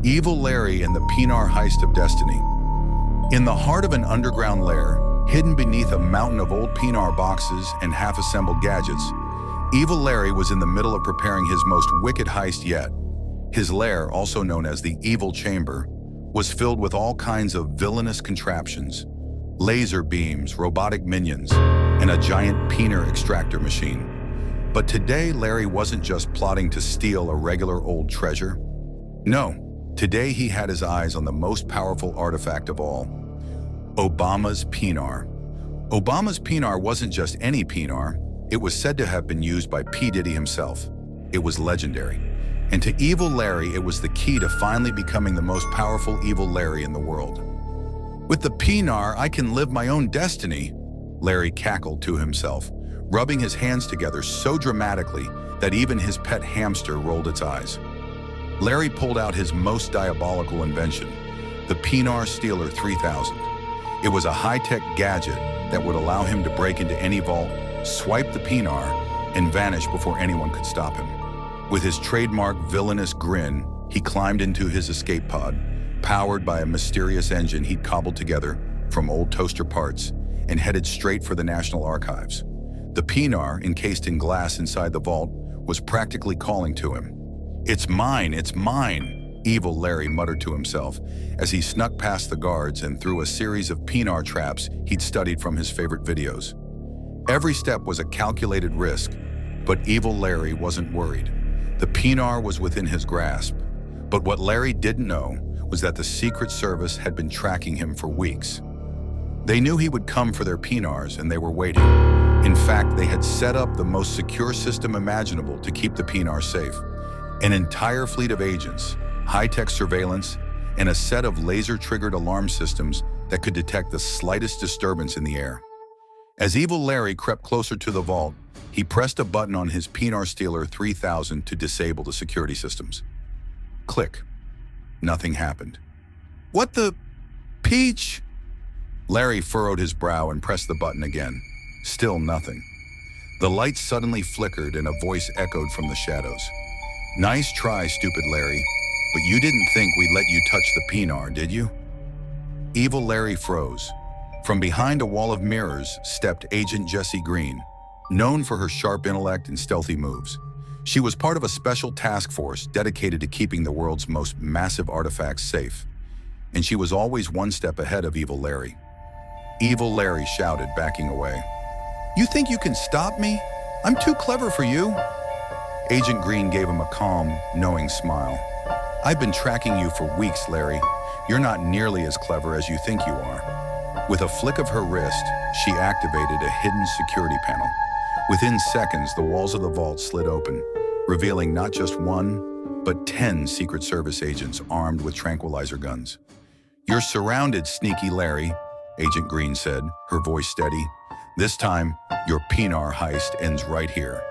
Evil Larry and the peenar heist of destiny. In the heart of an underground lair, hidden beneath a mountain of old peenar boxes and half-assembled gadgets, Evil Larry was in the middle of preparing his most wicked heist yet. His lair, also known as the Evil Chamber, was filled with all kinds of villainous contraptions, laser beams, robotic minions, and a giant peenar extractor machine. But today, Larry wasn't just plotting to steal a regular old treasure. No, today he had his eyes on the most powerful artifact of all, Obama's peenar. Obama's peenar wasn't just any peenar. It was said to have been used by P. Diddy himself. It was legendary. And to Evil Larry, it was the key to finally becoming the most powerful Evil Larry in the world. With the peenar, I can live my own destiny, Larry cackled to himself, rubbing his hands together so dramatically that even his pet hamster rolled its eyes. Larry pulled out his most diabolical invention, the Peenar Stealer 3000. It was a high-tech gadget that would allow him to break into any vault, swipe the peenar, and vanish before anyone could stop him. With his trademark villainous grin, he climbed into his escape pod, powered by a mysterious engine he'd cobbled together from old toaster parts, and headed straight for the National Archives. The peenar, encased in glass inside the vault, was practically calling to him. "It's mine, it's mine," Evil Larry muttered to himself as he snuck past the guards and through a series of peenar traps he'd studied from his favorite videos. Every step was a calculated risk, but Evil Larry wasn't worried. The peenar was within his grasp, but what Larry didn't know was that the Secret Service had been tracking him for weeks. They knew he would come for their peenars, and they were waiting. In fact, they had set up the most secure system imaginable to keep the peenar safe. An entire fleet of agents, high-tech surveillance, and a set of laser-triggered alarm systems that could detect the slightest disturbance in the air. As Evil Larry crept closer to the vault, he pressed a button on his Peenar Stealer 3000 to disable the security systems. Click. Nothing happened. "What the... Peach?" Larry furrowed his brow and pressed the button again. Still nothing. The lights suddenly flickered and a voice echoed from the shadows. "Nice try, stupid Larry, but you didn't think we'd let you touch the peenar, did you?" Evil Larry froze. From behind a wall of mirrors stepped Agent Jessie Green, known for her sharp intellect and stealthy moves. She was part of a special task force dedicated to keeping the world's most massive artifacts safe, and she was always one step ahead of Evil Larry. Evil Larry shouted, backing away. "You think you can stop me? I'm too clever for you." Agent Green gave him a calm, knowing smile. "I've been tracking you for weeks, Larry. You're not nearly as clever as you think you are." With a flick of her wrist, she activated a hidden security panel. Within seconds, the walls of the vault slid open, revealing not just one, but 10 Secret Service agents armed with tranquilizer guns. "You're surrounded, sneaky Larry," Agent Green said, her voice steady. "This time, your peenar heist ends right here."